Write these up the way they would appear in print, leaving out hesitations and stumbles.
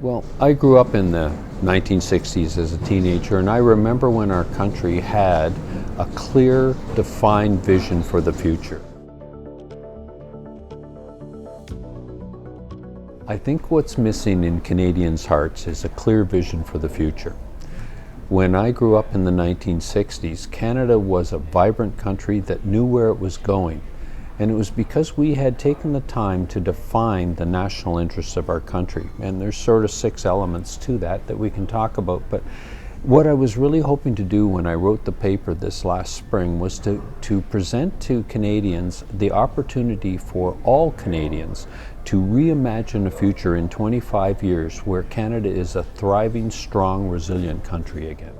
Well, I grew up in the 1960s as a teenager, and I remember when our country had a clear, defined vision for the future. I think what's missing in Canadians' hearts is a clear vision for the future. When I grew up in the 1960s, Canada was a vibrant country that knew where it was going. And it was because we had taken the time to define the national interests of our country. And there's sort of 6 elements to that we can talk about. But what I was really hoping to do when I wrote the paper this last spring was to present to Canadians the opportunity for all Canadians to reimagine a future in 25 years where Canada is a thriving, strong, resilient country again.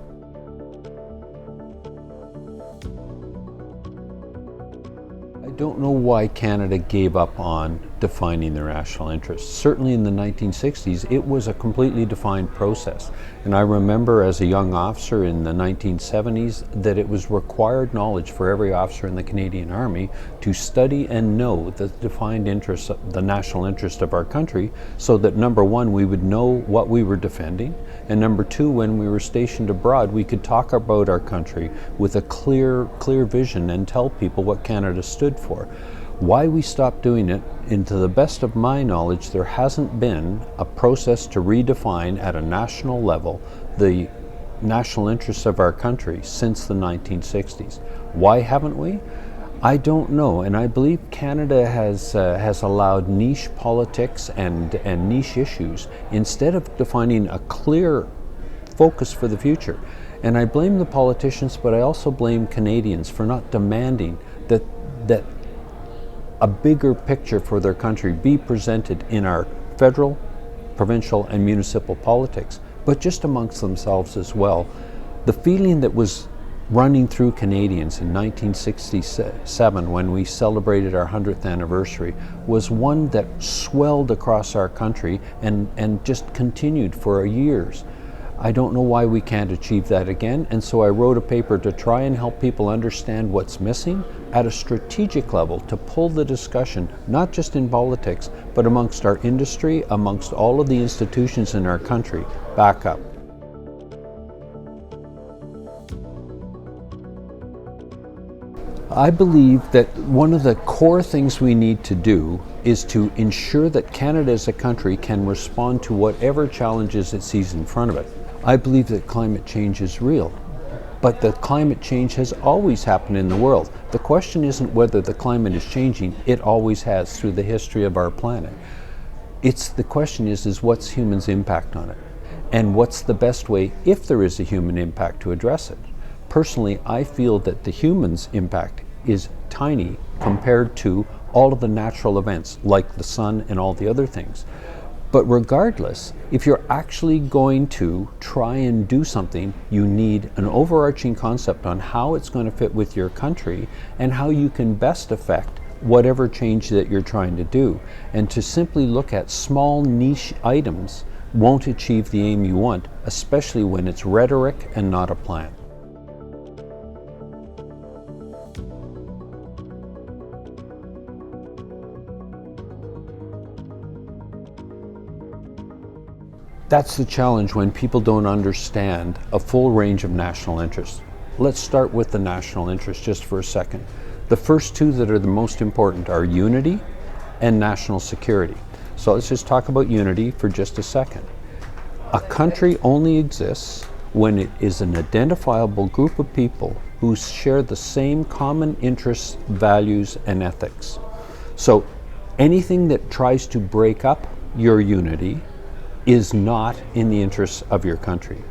I don't know why Canada gave up on defining their national interests. Certainly in the 1960s, it was a completely defined process. And I remember as a young officer in the 1970s that it was required knowledge for every officer in the Canadian Army to study and know the defined interests, the national interest of our country, so that number one, we would know what we were defending, and number two, when we were stationed abroad, we could talk about our country with a clear vision and tell people what Canada stood for. Why we stopped doing it, and to the best of my knowledge, there hasn't been a process to redefine at a national level the national interests of our country since the 1960s. Why haven't we? I don't know, and I believe Canada has allowed niche politics and niche issues instead of defining a clear focus for the future. And I blame the politicians, but I also blame Canadians for not demanding that a bigger picture for their country be presented in our federal, provincial, and municipal politics, but just amongst themselves as well. The feeling that was running through Canadians in 1967 when we celebrated our 100th anniversary was one that swelled across our country and just continued for years. I don't know why we can't achieve that again, and so I wrote a paper to try and help people understand what's missing at a strategic level, to pull the discussion, not just in politics, but amongst our industry, amongst all of the institutions in our country, back up. I believe that one of the core things we need to do is to ensure that Canada as a country can respond to whatever challenges it sees in front of it. I believe that climate change is real, but the climate change has always happened in the world. The question isn't whether the climate is changing, it always has through the history of our planet. The question is what's humans' impact on it? And what's the best way, if there is a human impact, to address it? Personally, I feel that the human's impact is tiny compared to all of the natural events, like the sun and all the other things. But regardless, if you're actually going to try and do something, you need an overarching concept on how it's going to fit with your country and how you can best affect whatever change that you're trying to do. And to simply look at small niche items won't achieve the aim you want, especially when it's rhetoric and not a plan. That's the challenge when people don't understand a full range of national interests. Let's start with the national interest just for a second. The first two that are the most important are unity and national security. So let's just talk about unity for just a second. A country only exists when it is an identifiable group of people who share the same common interests, values, and ethics. So anything that tries to break up your unity is not in the interests of your country.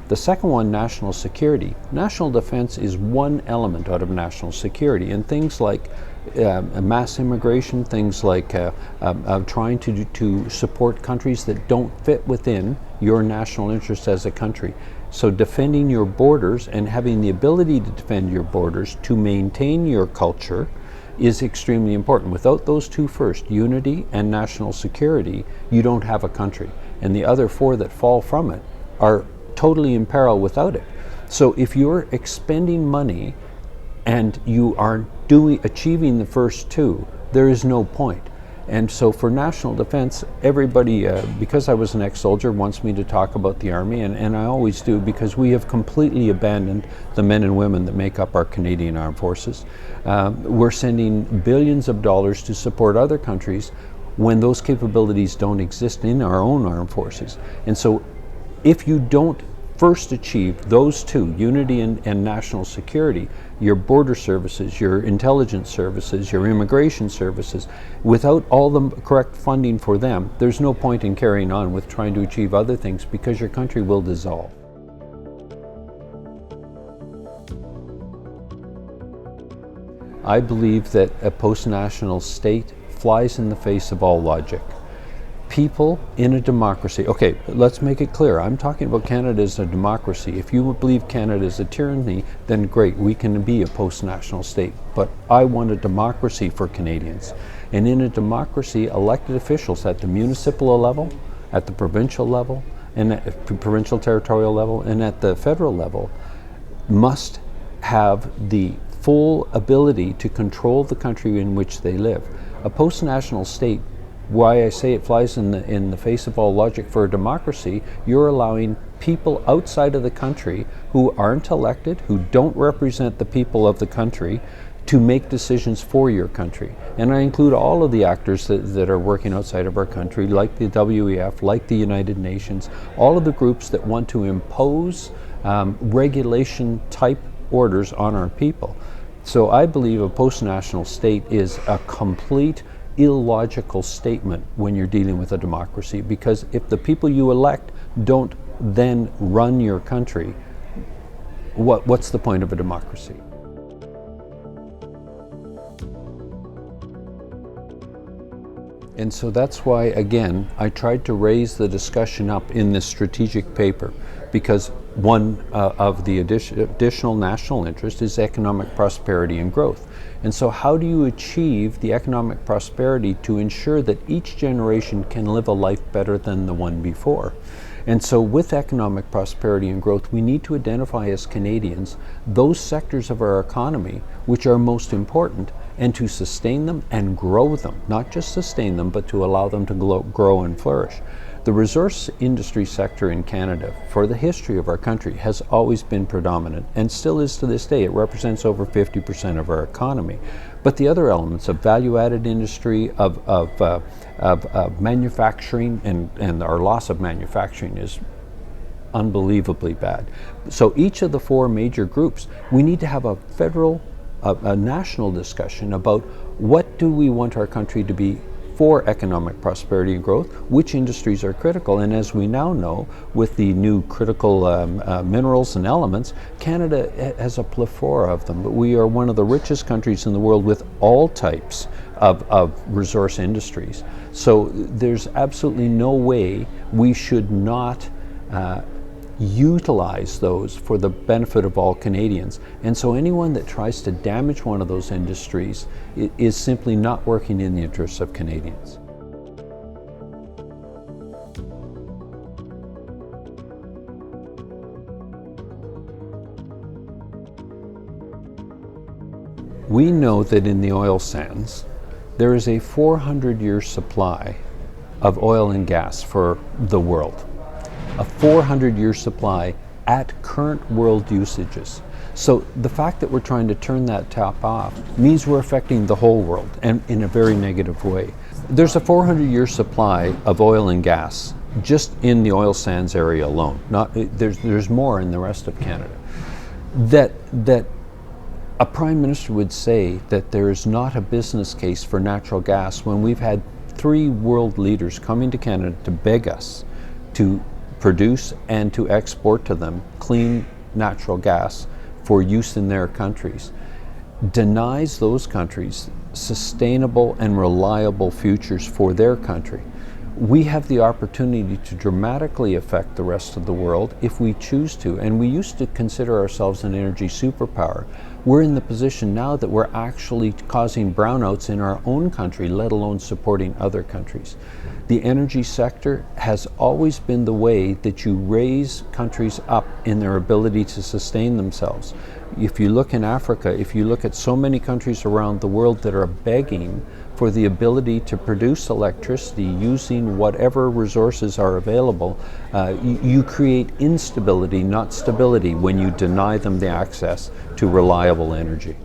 The second one, national security. National defense is one element out of national security, and things like mass immigration, things like trying to support countries that don't fit within your national interests as a country. So defending your borders and having the ability to defend your borders to maintain your culture is extremely important. Without those two first, unity and national security, you don't have a country. And the other four that fall from it are totally in peril without it. So if you're expending money and you are achieving the first two, there is no point. And so for national defense, everybody, because I was an ex-soldier, wants me to talk about the Army, and I always do, because we have completely abandoned the men and women that make up our Canadian Armed Forces. We're sending billions of dollars to support other countries when those capabilities don't exist in our own armed forces. And so if you don't first achieve those two, unity and national security, your border services, your intelligence services, your immigration services, without all the correct funding for them, there's no point in carrying on with trying to achieve other things, because your country will dissolve. I believe that a post-national state flies in the face of all logic. People in a democracy, okay, let's make it clear, I'm talking about Canada as a democracy. If you believe Canada is a tyranny, then great, we can be a post-national state. But I want a democracy for Canadians. And in a democracy, elected officials at the municipal level, at the provincial level, and at the provincial territorial level, and at the federal level, must have the full ability to control the country in which they live. A post-national state, why I say it flies in the face of all logic for a democracy, you're allowing people outside of the country who aren't elected, who don't represent the people of the country, to make decisions for your country. And I include all of the actors that are working outside of our country, like the WEF, like the United Nations, all of the groups that want to impose regulation type orders on our people. So I believe a post-national state is a complete illogical statement when you're dealing with a democracy, because if the people you elect don't then run your country, what's the point of a democracy? And so that's why, again, I tried to raise the discussion up in this strategic paper, because one of the additional national interest is economic prosperity and growth. And so how do you achieve the economic prosperity to ensure that each generation can live a life better than the one before? And so with economic prosperity and growth, we need to identify as Canadians those sectors of our economy which are most important, and to sustain them and grow them, not just sustain them, but to allow them to grow and flourish. The resource industry sector in Canada, for the history of our country, has always been predominant, and still is to this day. It represents over 50% of our economy. But the other elements of value-added industry, of manufacturing, and our loss of manufacturing is unbelievably bad. So each of the four major groups, we need to have a national discussion about what do we want our country to be for economic prosperity and growth, which industries are critical. And as we now know, with the new critical minerals and elements, Canada has a plethora of them. But we are one of the richest countries in the world with all types of resource industries. So there's absolutely no way we should not utilize those for the benefit of all Canadians. And so anyone that tries to damage one of those industries is simply not working in the interests of Canadians. We know that in the oil sands, there is a 400-year supply of oil and gas for the world. A 400-year supply at current world usages. So the fact that we're trying to turn that tap off means we're affecting the whole world, and in a very negative way. There's a 400-year supply of oil and gas just in the oil sands area alone. There's more in the rest of Canada. That a Prime Minister would say that there is not a business case for natural gas when we've had 3 world leaders coming to Canada to beg us to produce and to export to them clean natural gas for use in their countries, denies those countries sustainable and reliable futures for their country. We have the opportunity to dramatically affect the rest of the world if we choose to, and we used to consider ourselves an energy superpower. We're in the position now that we're actually causing brownouts in our own country, let alone supporting other countries. The energy sector has always been the way that you raise countries up in their ability to sustain themselves. If you look in Africa, if you look at so many countries around the world that are begging for the ability to produce electricity using whatever resources are available, you create instability, not stability, when you deny them the access to reliable energy.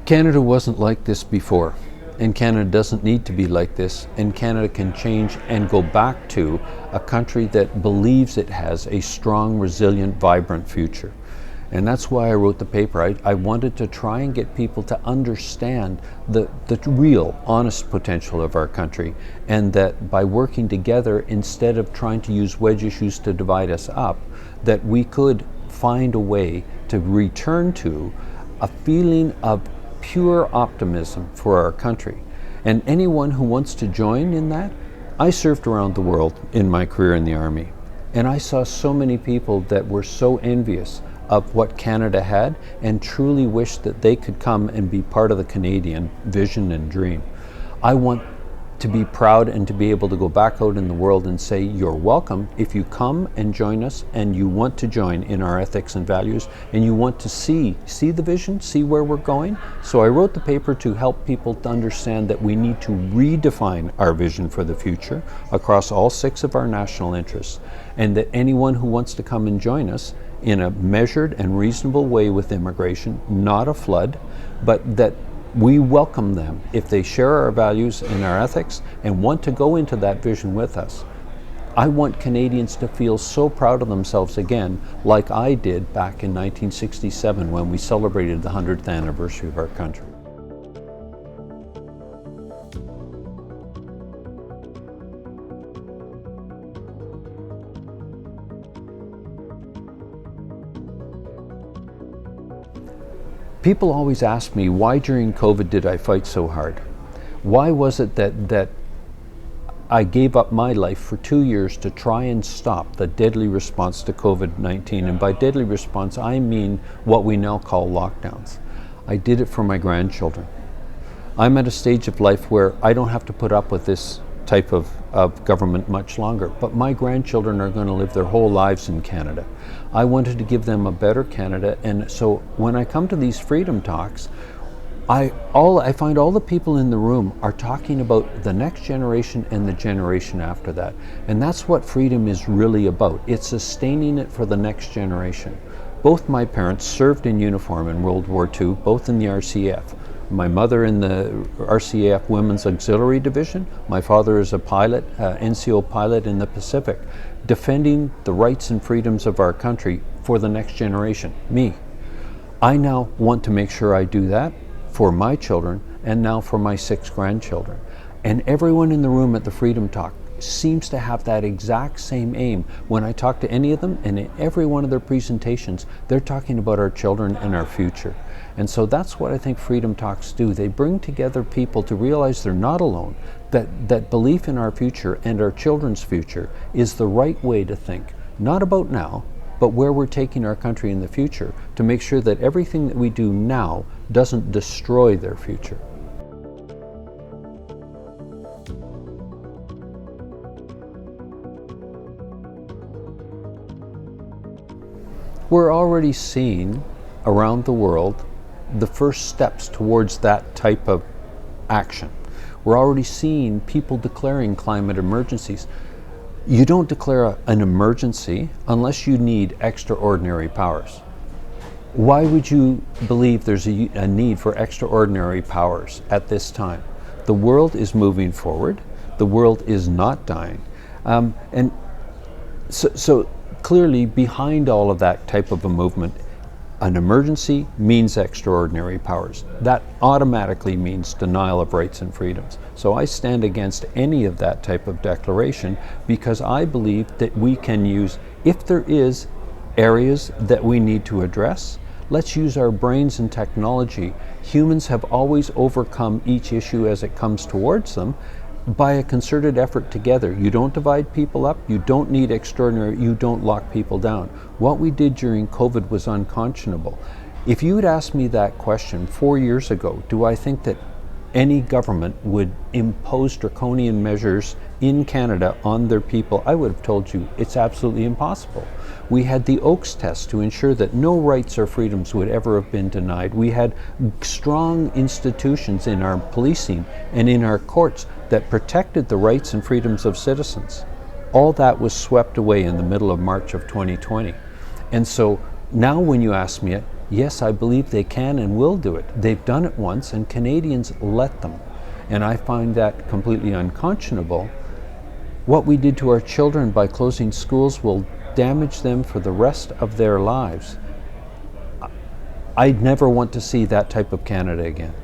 Canada wasn't like this before, and Canada doesn't need to be like this, and Canada can change and go back to a country that believes it has a strong, resilient, vibrant future. And that's why I wrote the paper. I wanted to try and get people to understand the real, honest potential of our country, and that by working together, instead of trying to use wedge issues to divide us up, that we could find a way to return to a feeling of pure optimism for our country. And anyone who wants to join in that, I served around the world in my career in the Army, and I saw so many people that were so envious of what Canada had and truly wished that they could come and be part of the Canadian vision and dream. I want to be proud and to be able to go back out in the world and say, you're welcome if you come and join us and you want to join in our ethics and values and you want to see the vision, see where we're going. So I wrote the paper to help people to understand that we need to redefine our vision for the future across all 6 of our national interests, and that anyone who wants to come and join us in a measured and reasonable way with immigration, not a flood, but that we welcome them if they share our values and our ethics and want to go into that vision with us. I want Canadians to feel so proud of themselves again, like I did back in 1967 when we celebrated the 100th anniversary of our country. People always ask me, why during COVID did I fight so hard? Why was it that I gave up my life for 2 years to try and stop the deadly response to COVID-19? And by deadly response, I mean what we now call lockdowns. I did it for my grandchildren. I'm at a stage of life where I don't have to put up with this type of government much longer, but my grandchildren are going to live their whole lives in Canada. I wanted to give them a better Canada, and so when I come to these freedom talks, I find all the people in the room are talking about the next generation and the generation after that, and that's what freedom is really about. It's sustaining it for the next generation. Both my parents served in uniform in World War II, both in the RCF. My mother in the RCAF Women's Auxiliary Division. My father is a pilot, NCO pilot in the Pacific, defending the rights and freedoms of our country for the next generation, me. I now want to make sure I do that for my children and now for my 6 grandchildren. And everyone in the room at the Freedom Talk seems to have that exact same aim. When I talk to any of them, and in every one of their presentations, they're talking about our children and our future. And so that's what I think Freedom Talks do. They bring together people to realize they're not alone, that belief in our future and our children's future is the right way to think, not about now, but where we're taking our country in the future, to make sure that everything that we do now doesn't destroy their future. We're already seeing around the world the first steps towards that type of action. We're already seeing people declaring climate emergencies. You don't declare an emergency unless you need extraordinary powers. Why would you believe there's a need for extraordinary powers at this time? The world is moving forward. The world is not dying. And so clearly behind all of that type of a movement, an emergency means extraordinary powers. That automatically means denial of rights and freedoms. So I stand against any of that type of declaration, because I believe that we can use, if there is areas that we need to address, let's use our brains and technology. Humans have always overcome each issue as it comes towards them by a concerted effort together. You don't divide people up, you don't need extraordinary, you don't lock people down. What we did during COVID was unconscionable. If you had asked me that question 4 years ago, do I think that any government would impose draconian measures in Canada on their people, I would have told you it's absolutely impossible. We had the Oakes test to ensure that no rights or freedoms would ever have been denied. We had strong institutions in our policing and in our courts that protected the rights and freedoms of citizens. All that was swept away in the middle of March of 2020. And so now when you ask me it, yes, I believe they can and will do it. They've done it once, and Canadians let them. And I find that completely unconscionable. What we did to our children by closing schools will damage them for the rest of their lives. I'd never want to see that type of Canada again.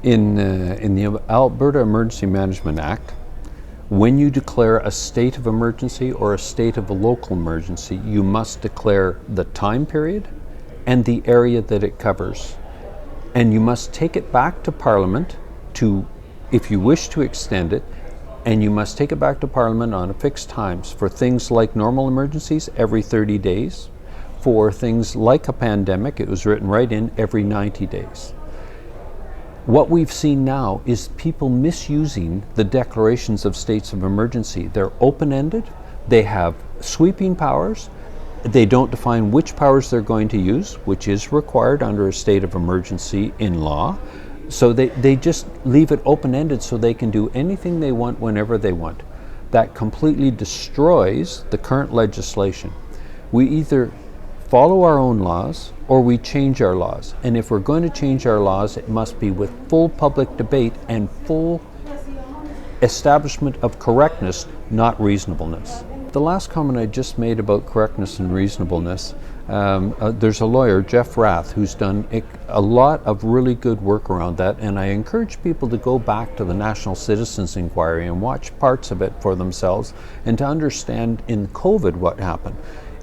In the Alberta Emergency Management Act, when you declare a state of emergency or a state of a local emergency, you must declare the time period and the area that it covers. And you must take it back to Parliament if you wish to extend it, and you must take it back to Parliament on fixed times for things like normal emergencies every 30 days. For things like a pandemic, it was written right in every 90 days. What we've seen now is people misusing the declarations of states of emergency. They're open-ended, they have sweeping powers, they don't define which powers they're going to use, which is required under a state of emergency in law. So they just leave it open-ended so they can do anything they want whenever they want. That completely destroys the current legislation. We either follow our own laws or we change our laws. And if we're going to change our laws, it must be with full public debate and full establishment of correctness, not reasonableness. The last comment I just made about correctness and reasonableness, there's a lawyer, Jeff Rath, who's done a lot of really good work around that, and I encourage people to go back to the National Citizens Inquiry and watch parts of it for themselves and to understand in COVID what happened.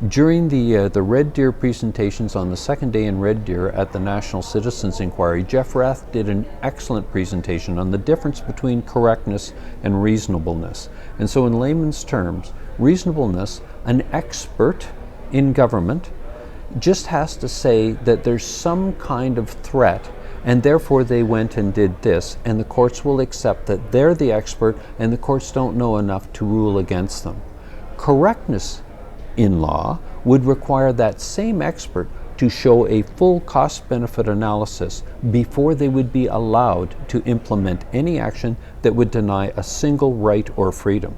During the Red Deer presentations on the second day in Red Deer at the National Citizens Inquiry, Jeff Rath did an excellent presentation on the difference between correctness and reasonableness. And so in layman's terms, reasonableness, an expert in government just has to say that there's some kind of threat and therefore they went and did this, and the courts will accept that they're the expert and the courts don't know enough to rule against them. Correctness in law would require that same expert to show a full cost-benefit analysis before they would be allowed to implement any action that would deny a single right or freedom.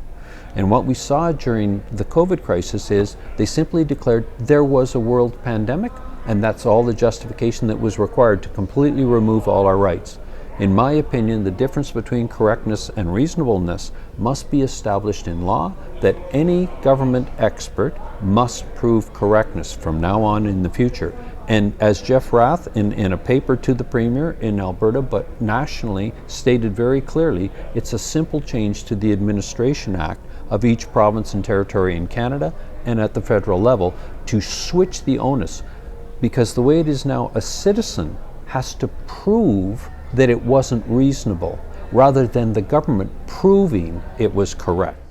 And what we saw during the COVID crisis is they simply declared there was a world pandemic, and that's all the justification that was required to completely remove all our rights. In my opinion, the difference between correctness and reasonableness must be established in law, that any government expert must prove correctness from now on in the future. And as Jeff Rath, in a paper to the Premier in Alberta, but nationally, stated very clearly, it's a simple change to the Administration Act of each province and territory in Canada and at the federal level to switch the onus. Because the way it is now, a citizen has to prove that it wasn't reasonable, rather than the government proving it was correct.